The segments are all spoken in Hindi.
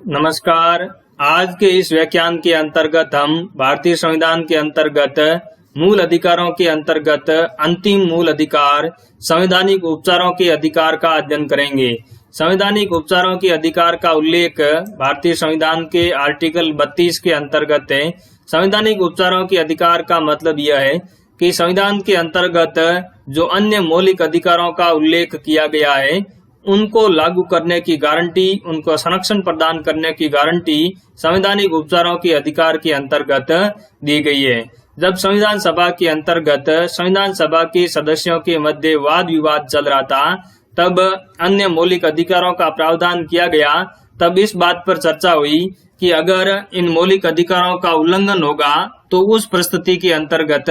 नमस्कार। आज के इस व्याख्यान के अंतर्गत हम भारतीय संविधान के अंतर्गत मूल अधिकारों के अंतर्गत अंतिम मूल अधिकार संवैधानिक उपचारों के अधिकार का अध्ययन करेंगे। संवैधानिक उपचारों के अधिकार का उल्लेख भारतीय संविधान के आर्टिकल 32 के अंतर्गत है। संवैधानिक उपचारों के अधिकार का मतलब यह है कि संविधान के अंतर्गत जो अन्य मौलिक अधिकारों का उल्लेख किया गया है उनको लागू करने की गारंटी, उनको संरक्षण प्रदान करने की गारंटी संवैधानिक उपचारों के अधिकार के अंतर्गत दी गई है। जब संविधान सभा के अंतर्गत संविधान सभा के सदस्यों के मध्य वाद विवाद चल रहा था, तब अन्य मौलिक अधिकारों का प्रावधान किया गया। तब इस बात पर चर्चा हुई कि अगर इन मौलिक अधिकारों का उल्लंघन होगा तो उस परिस्थिति के अंतर्गत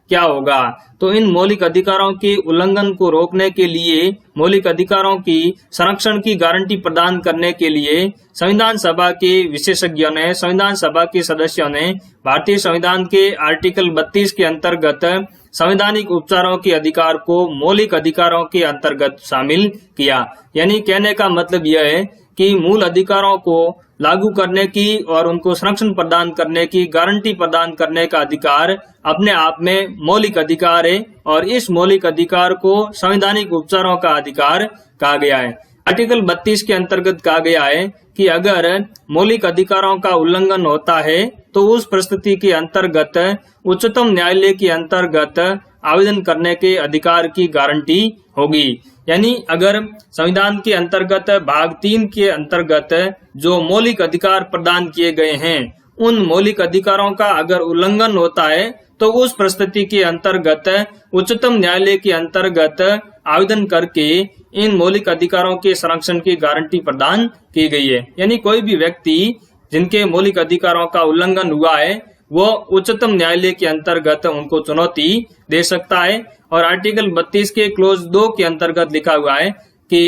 क्या होगा। तो इन मौलिक अधिकारों के उल्लंघन को रोकने के लिए, मौलिक अधिकारों की संरक्षण की गारंटी प्रदान करने के लिए संविधान सभा के विशेषज्ञों ने, संविधान सभा के सदस्यों ने भारतीय संविधान के आर्टिकल 32 के अंतर्गत संवैधानिक उपचारों के अधिकार को मौलिक अधिकारों के अंतर्गत शामिल किया। यानी कहने का मतलब यह है कि मूल अधिकारों को लागू करने की और उनको संरक्षण प्रदान करने की गारंटी प्रदान करने का अधिकार अपने आप में मौलिक अधिकार है और इस मौलिक अधिकार को संवैधानिक उपचारों का अधिकार कहा गया है। आर्टिकल 32 के अंतर्गत कहा गया है कि अगर मौलिक अधिकारों का उल्लंघन होता है तो उस परिस्थिति के अंतर्गत उच्चतम न्यायालय के अंतर्गत आवेदन करने के अधिकार की गारंटी होगी। यानी अगर संविधान के अंतर्गत भाग 3 के अंतर्गत जो मौलिक अधिकार प्रदान किए गए हैं उन मौलिक अधिकारों का अगर उल्लंघन होता है तो उस परिस्थिति के अंतर्गत उच्चतम न्यायालय के अंतर्गत आवेदन करके इन मौलिक अधिकारों के संरक्षण की गारंटी प्रदान की गई है। यानी कोई भी व्यक्ति जिनके मौलिक अधिकारों का उल्लंघन हुआ है वो उच्चतम न्यायालय के अंतर्गत उनको चुनौती दे सकता है। और आर्टिकल 32 के क्लोज 2 के अंतर्गत लिखा हुआ है कि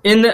इन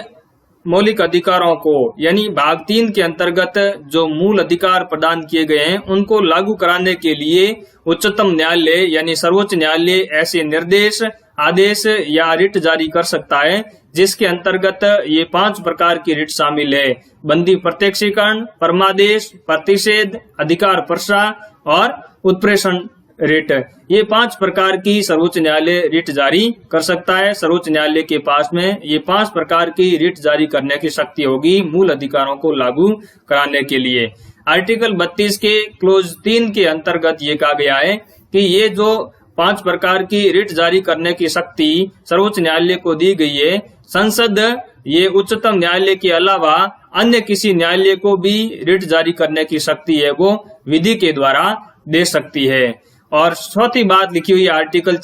मौलिक अधिकारों को, यानी भाग 3 के अंतर्गत जो मूल अधिकार प्रदान किए गए हैं उनको लागू कराने के लिए उच्चतम न्यायालय यानी सर्वोच्च न्यायालय ऐसे निर्देश, आदेश या रिट जारी कर सकता है, जिसके अंतर्गत ये 5 प्रकार की रिट शामिल है: बंदी प्रत्यक्षीकरण, परमादेश, प्रतिषेध, अधिकार प्रसा और उत्प्रेषण रिट। ये 5 प्रकार की सर्वोच्च न्यायालय रिट जारी कर सकता है। सर्वोच्च न्यायालय के पास में ये 5 प्रकार की रिट जारी करने की शक्ति होगी मूल अधिकारों को लागू कराने के लिए। आर्टिकल 32 के क्लोज 3 के अंतर्गत ये कहा गया है कि ये जो 5 प्रकार की रिट जारी करने की शक्ति सर्वोच्च न्यायालय को दी गई है, संसद ये उच्चतम न्यायालय के अलावा अन्य किसी न्यायालय को भी रिट जारी करने की शक्ति है वो विधि के द्वारा दे सकती है। और चौथी बात लिखी हुई आर्टिकल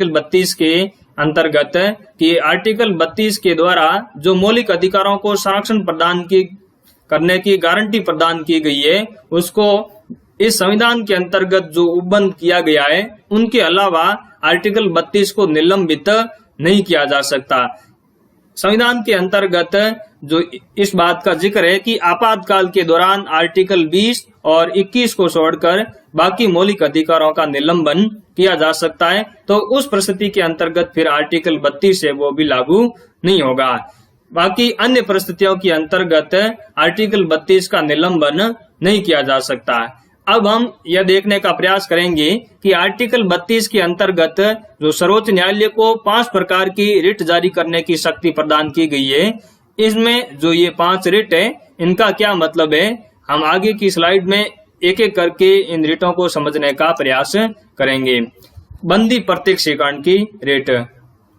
32 के अंतर्गत कि आर्टिकल 32 के द्वारा जो मौलिक अधिकारों को संरक्षण प्रदान करने की गारंटी प्रदान की गई है उसको इस संविधान के अंतर्गत जो उपबंध किया गया है उनके अलावा आर्टिकल 32 को निलंबित नहीं किया जा सकता। संविधान के अंतर्गत जो इस बात का जिक्र है कि आपातकाल के दौरान आर्टिकल 20 और 21 को छोड़कर बाकी मौलिक अधिकारों का निलंबन किया जा सकता है, तो उस परिस्थिति के अंतर्गत फिर आर्टिकल 32 है वो भी लागू नहीं होगा। बाकी अन्य परिस्थितियों के अंतर्गत आर्टिकल 32 का निलंबन नहीं किया जा सकता। अब हम यह देखने का प्रयास करेंगे कि आर्टिकल 32 के अंतर्गत जो सर्वोच्च न्यायालय को 5 प्रकार की रिट जारी करने की शक्ति प्रदान की गई है, इसमें जो ये 5 रिट है इनका क्या मतलब है, हम आगे की स्लाइड में एक एक करके इन रिटों को समझने का प्रयास करेंगे। बंदी प्रत्यक्षीकरण की रिट।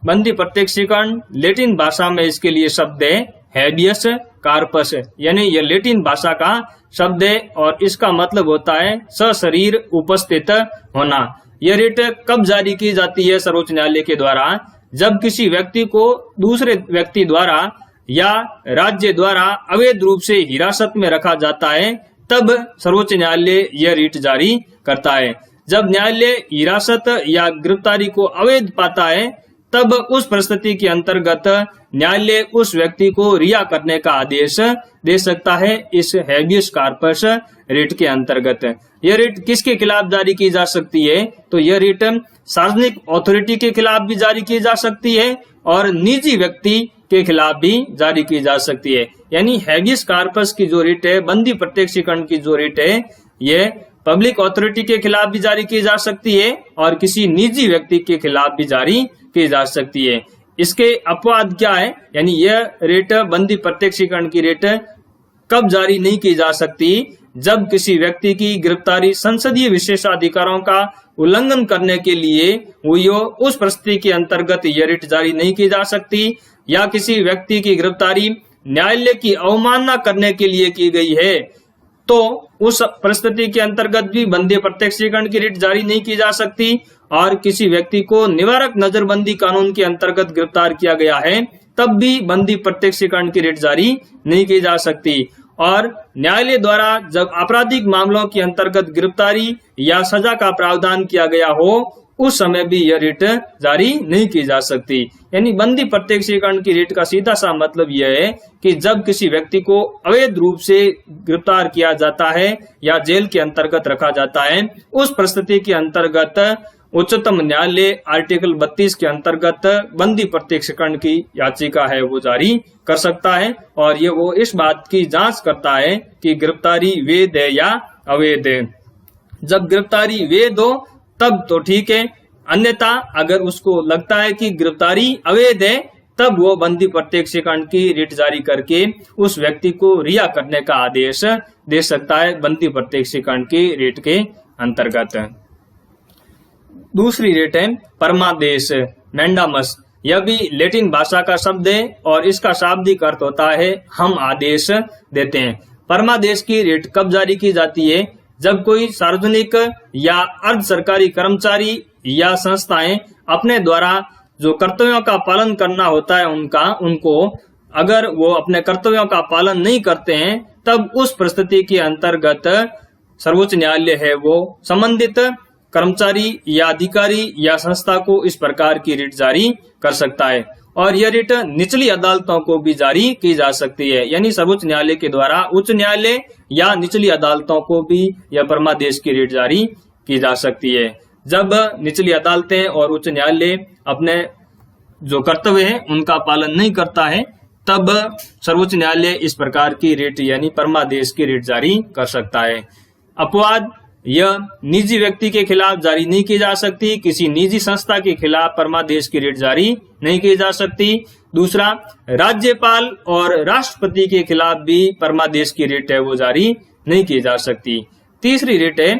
बंदी प्रत्यक्षीकरण लैटिन भाषा में इसके लिए शब्द है हैबियस कार्पस, यानी यह लैटिन भाषा का शब्द है और इसका मतलब होता है सशरीर उपस्थित होना। यह रिट कब जारी की जाती है सर्वोच्च न्यायालय के द्वारा? जब किसी व्यक्ति को दूसरे व्यक्ति द्वारा या राज्य द्वारा अवैध रूप से हिरासत में रखा जाता है, तब सर्वोच्च न्यायालय यह रिट जारी करता है। जब न्यायालय हिरासत या गिरफ्तारी को अवैध पाता है तब उस परिस्थिति के अंतर्गत न्यायालय उस व्यक्ति को रिहा करने का आदेश दे सकता है इस हैबियस कार्पस रिट के अंतर्गत। यह रिट किसके खिलाफ जारी की जा सकती है? तो यह रिट सार्वजनिक अथॉरिटी के खिलाफ भी जारी की जा सकती है और निजी व्यक्ति के खिलाफ भी जारी की जा सकती है। यानी हैगिस कार्पस की जो रिट है, बंदी प्रत्यक्षीकरण की जो रिट है, ये पब्लिक अथॉरिटी के खिलाफ भी जारी की जा सकती है और किसी निजी व्यक्ति के खिलाफ भी जारी की जा सकती है। इसके अपवाद क्या है, यानी यह रिट, बंदी प्रत्यक्षीकरण की रिट कब जारी नहीं की जा सकती, जब किसी व्यक्ति की गिरफ्तारी संसदीय विशेषाधिकारों का उल्लंघन करने के लिए हुई हो, उस परिस्थिति के अंतर्गत यह रिट जारी नहीं की जा सकती, या किसी व्यक्ति की गिरफ्तारी न्यायालय की अवमानना करने के लिए की गई है, तो उस परिस्थिति के अंतर्गत भी बंदी प्रत्यक्षीकरण की रिट जारी नहीं की जा सकती। और किसी व्यक्ति को निवारक नजरबंदी कानून के अंतर्गत गिरफ्तार किया गया है, तब भी बंदी प्रत्यक्षीकरण की रिट जारी नहीं की जा सकती। और न्यायालय द्वारा जब आपराधिक मामलों के अंतर्गत गिरफ्तारी या सजा का प्रावधान किया गया हो, उस समय भी यह रिट जारी नहीं की जा सकती। यानी बंदी प्रत्यक्षीकरण की रिट का सीधा सा मतलब यह है कि जब किसी व्यक्ति को अवैध रूप से गिरफ्तार किया जाता है या जेल के अंतर्गत रखा जाता है, उस परिस्थिति के अंतर्गत उच्चतम न्यायालय आर्टिकल 32 के अंतर्गत बंदी प्रत्यक्षीकरण की याचिका है वो जारी कर सकता है, और ये वो इस बात की जांच करता है कि गिरफ्तारी वैध है या अवैध है। जब गिरफ्तारी वैध हो तब तो ठीक है, अन्यथा अगर उसको लगता है कि गिरफ्तारी अवैध है, तब वो बंदी प्रत्यक्षीकरण की रिट जारी करके उस व्यक्ति को रिहा करने का आदेश दे सकता है बंदी प्रत्यक्षीकरण की रिट के अंतर्गत। दूसरी रिट है परमादेश, मैंडामस। यह भी लैटिन भाषा का शब्द है और इसका शाब्दिक अर्थ होता है हम आदेश देते हैं। परमादेश की रिट कब जारी की जाती है, जब कोई सार्वजनिक या अर्ध सरकारी कर्मचारी या संस्थाएं अपने द्वारा जो कर्तव्यों का पालन करना होता है उनको अगर वो अपने कर्तव्यों का पालन नहीं करते हैं, तब उस परिस्थिति के अंतर्गत सर्वोच्च न्यायालय है वो संबंधित कर्मचारी या अधिकारी या संस्था को इस प्रकार की रिट जारी कर सकता है। और यह रिट निचली अदालतों को भी जारी की जा सकती है, यानी सर्वोच्च न्यायालय के द्वारा उच्च न्यायालय या निचली अदालतों को भी यह परमादेश की रिट जारी की जा सकती है। जब निचली अदालतें और उच्च न्यायालय अपने जो कर्तव्य है उनका पालन नहीं करता है, तब सर्वोच्च न्यायालय इस प्रकार की रिट यानी परमादेश की रिट जारी कर सकता है। अपवाद, यह निजी व्यक्ति के खिलाफ जारी नहीं की जा सकती, किसी निजी संस्था के खिलाफ परमादेश की रिट जारी नहीं की जा सकती। दूसरा, राज्यपाल और राष्ट्रपति के खिलाफ भी परमादेश की रिट है वो जारी नहीं की जा सकती। तीसरी रिट है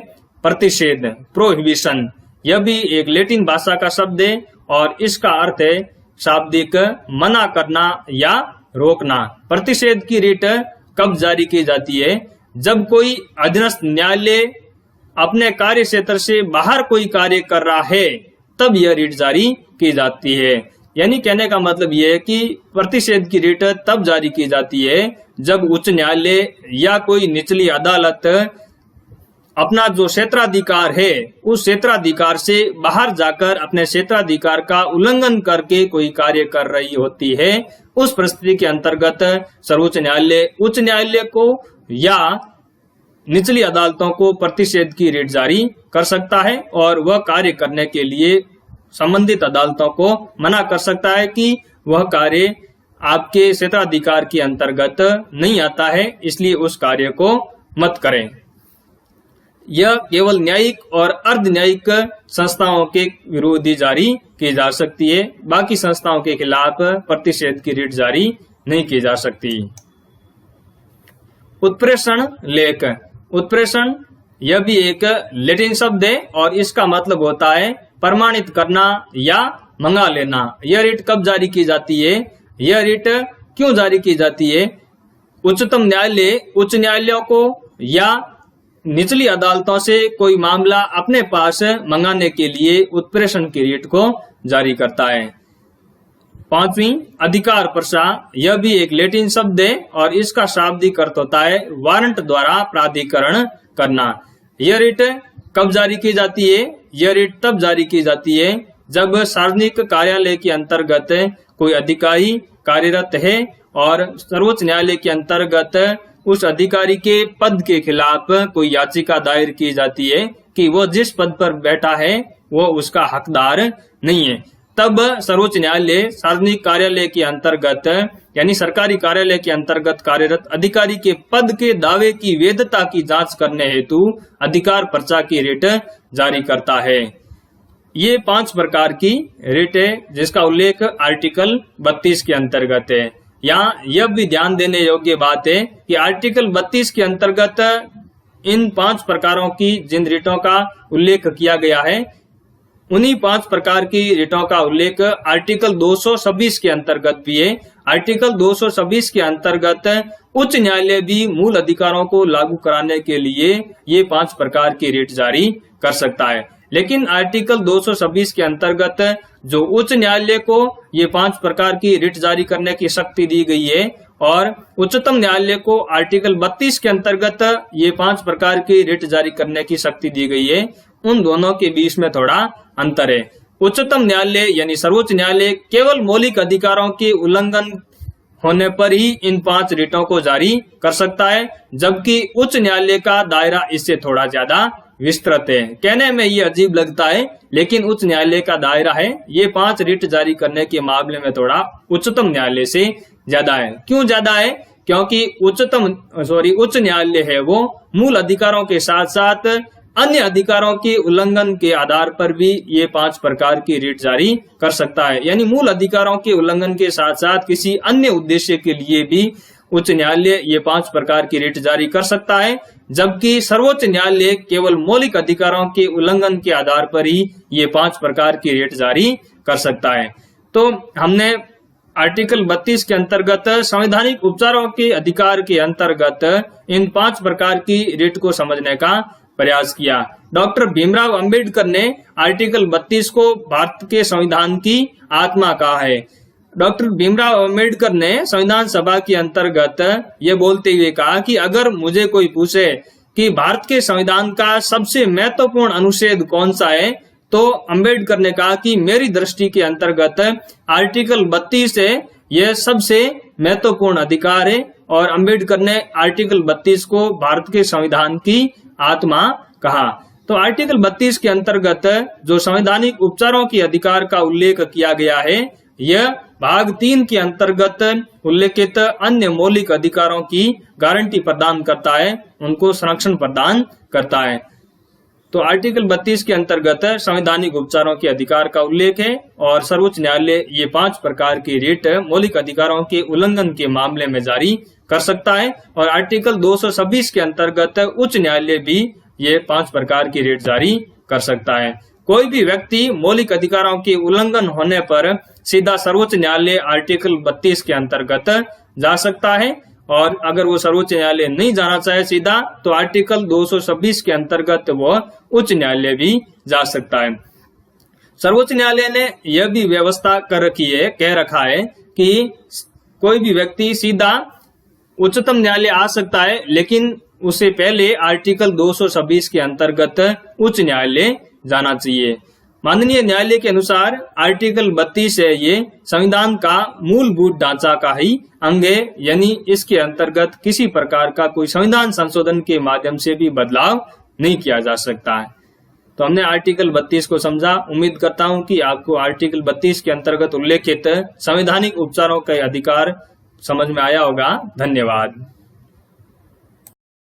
प्रतिषेध, प्रोहिबिशन। यह भी एक लैटिन भाषा का शब्द है और इसका अर्थ है शाब्दिक मना करना या रोकना। प्रतिषेध की रिट कब जारी की जाती है, जब कोई अधीनस्थ न्यायालय अपने कार्य क्षेत्र से बाहर कोई कार्य कर रहा है, तब यह रिट जारी की जाती है। यानी कहने का मतलब यह है कि प्रतिषेध की रिट तब जारी की जाती है जब उच्च न्यायालय या कोई निचली अदालत अपना जो क्षेत्राधिकार है उस क्षेत्राधिकार से बाहर जाकर अपने क्षेत्राधिकार का उल्लंघन करके कोई कार्य कर रही होती है। उस परिस्थिति के अंतर्गत सर्वोच्च न्यायालय उच्च न्यायालय को या निचली अदालतों को प्रतिषेध की रिट जारी कर सकता है और वह कार्य करने के लिए संबंधित अदालतों को मना कर सकता है कि वह कार्य आपके क्षेत्राधिकार के अंतर्गत नहीं आता है, इसलिए उस कार्य को मत करें। यह केवल न्यायिक और अर्ध न्यायिक संस्थाओं के विरुद्ध ही जारी की जा सकती है, बाकी संस्थाओं के खिलाफ प्रतिषेध की रिट जारी नहीं की जा सकती। उत्प्रेषण लेख, उत्प्रेषण यह भी एक लैटिन शब्द है और इसका मतलब होता है प्रमाणित करना या मंगा लेना। यह रिट कब जारी की जाती है, यह रिट क्यों जारी की जाती है? उच्चतम न्यायालय उच्च न्यायालयों को या निचली अदालतों से कोई मामला अपने पास मंगाने के लिए उत्प्रेषण की रिट को जारी करता है। पांचवी, अधिकार प्रसा। यह भी एक लैटिन शब्द है और इसका शाब्दिक अर्थ होता है वारंट द्वारा प्राधिकरण करना। यह रिट कब जारी की जाती है? यह रिट तब जारी की जाती है जब सार्वजनिक कार्यालय के अंतर्गत कोई अधिकारी कार्यरत है और सर्वोच्च न्यायालय के अंतर्गत उस अधिकारी के पद के खिलाफ कोई याचिका दायर की जाती है कि वो जिस पद पर बैठा है वो उसका हकदार नहीं है। तब सर्वोच्च न्यायालय सार्वजनिक कार्यालय के अंतर्गत यानी सरकारी कार्यालय के अंतर्गत कार्यरत अधिकारी के पद के दावे की वैधता की जांच करने हेतु अधिकार पर्चा की रिट जारी करता है। ये 5 प्रकार की रिट है जिसका उल्लेख आर्टिकल 32 के अंतर्गत है। यहाँ यह भी ध्यान देने योग्य बात है कि आर्टिकल 32 के अंतर्गत इन 5 प्रकारों की जिन रिटों का उल्लेख किया गया है उन्हीं 5 प्रकार की रिटों का उल्लेख आर्टिकल 226 के अंतर्गत भी है। आर्टिकल 226 के अंतर्गत उच्च न्यायालय भी मूल अधिकारों को लागू कराने के लिए ये 5 प्रकार की रिट जारी कर सकता है। लेकिन आर्टिकल 226 के अंतर्गत जो उच्च न्यायालय को ये 5 प्रकार की रिट जारी करने की शक्ति दी गई है और उच्चतम न्यायालय को आर्टिकल 32 के अंतर्गत ये 5 प्रकार की रिट जारी करने की शक्ति दी गई है, उन दोनों के बीच में थोड़ा अंतर है। उच्चतम न्यायालय यानी सर्वोच्च न्यायालय केवल मौलिक अधिकारों के उल्लंघन होने पर ही इन 5 रिटों को जारी कर सकता है, जबकि उच्च न्यायालय का दायरा इससे थोड़ा ज्यादा विस्तृत है। कहने में ये अजीब लगता है लेकिन उच्च न्यायालय का दायरा है ये 5 रिट जारी करने के मामले में थोड़ा उच्चतम न्यायालय से ज्यादा है। क्यों ज्यादा है? क्योंकि उच्च न्यायालय है वो मूल अधिकारों के साथ साथ अन्य अधिकारों के उल्लंघन के आधार पर भी ये 5 प्रकार की रिट जारी कर सकता है। यानी मूल अधिकारों के उल्लंघन के साथ साथ किसी अन्य उद्देश्य के लिए भी उच्च न्यायालय ये 5 प्रकार की रिट जारी कर सकता है, जबकि सर्वोच्च न्यायालय केवल मौलिक अधिकारों के उल्लंघन के आधार पर ही ये 5 प्रकार की रिट जारी कर सकता है। तो हमने आर्टिकल 32 के अंतर्गत संवैधानिक उपचारों के अधिकार के अंतर्गत इन 5 प्रकार की रिट को समझने का प्रयास किया। डॉक्टर भीमराव अंबेडकर ने आर्टिकल 32 को भारत के संविधान की आत्मा कहा है। डॉक्टर भीमराव अंबेडकर ने संविधान सभा के अंतर्गत ये बोलते हुए कहा कि अगर मुझे कोई पूछे कि भारत के संविधान का सबसे महत्वपूर्ण अनुच्छेद कौन सा है, तो अंबेडकर ने कहा कि मेरी दृष्टि के अंतर्गत आर्टिकल 32 है, यह सबसे महत्वपूर्ण अधिकार है। और अंबेडकर ने आर्टिकल 32 को भारत के संविधान की आत्मा कहा। तो आर्टिकल 32 के अंतर्गत जो संवैधानिक उपचारों के अधिकार का उल्लेख किया गया है, यह भाग 3 के अंतर्गत उल्लेखित अन्य मौलिक अधिकारों की गारंटी प्रदान करता है, उनको संरक्षण प्रदान करता है। तो आर्टिकल 32 के अंतर्गत संवैधानिक उपचारों के अधिकार का उल्लेख है और सर्वोच्च न्यायालय ये 5 प्रकार की रिट मौलिक अधिकारों के उल्लंघन के मामले में जारी कर सकता है। और आर्टिकल 226 के अंतर्गत उच्च न्यायालय भी ये 5 प्रकार की रिट जारी कर सकता है। कोई भी व्यक्ति मौलिक अधिकारों के उल्लंघन होने पर सीधा सर्वोच्च न्यायालय आर्टिकल 32 के अंतर्गत जा सकता है, और अगर वो सर्वोच्च न्यायालय नहीं जाना चाहे सीधा, तो आर्टिकल 226 के अंतर्गत वो उच्च न्यायालय भी जा सकता है। सर्वोच्च न्यायालय ने यह भी व्यवस्था कह रखा है कि कोई भी व्यक्ति सीधा उच्चतम न्यायालय आ सकता है, लेकिन उससे पहले आर्टिकल 226 के अंतर्गत उच्च न्यायालय जाना चाहिए। माननीय न्यायालय के अनुसार आर्टिकल 32 है ये संविधान का मूलभूत ढांचा का ही अंग है, यानी इसके अंतर्गत किसी प्रकार का कोई संविधान संशोधन के माध्यम से भी बदलाव नहीं किया जा सकता है। तो हमने आर्टिकल 32 को समझा। उम्मीद करता हूं कि आपको आर्टिकल 32 के अंतर्गत उल्लेखित संवैधानिक उपचारों के अधिकार समझ में आया होगा। धन्यवाद।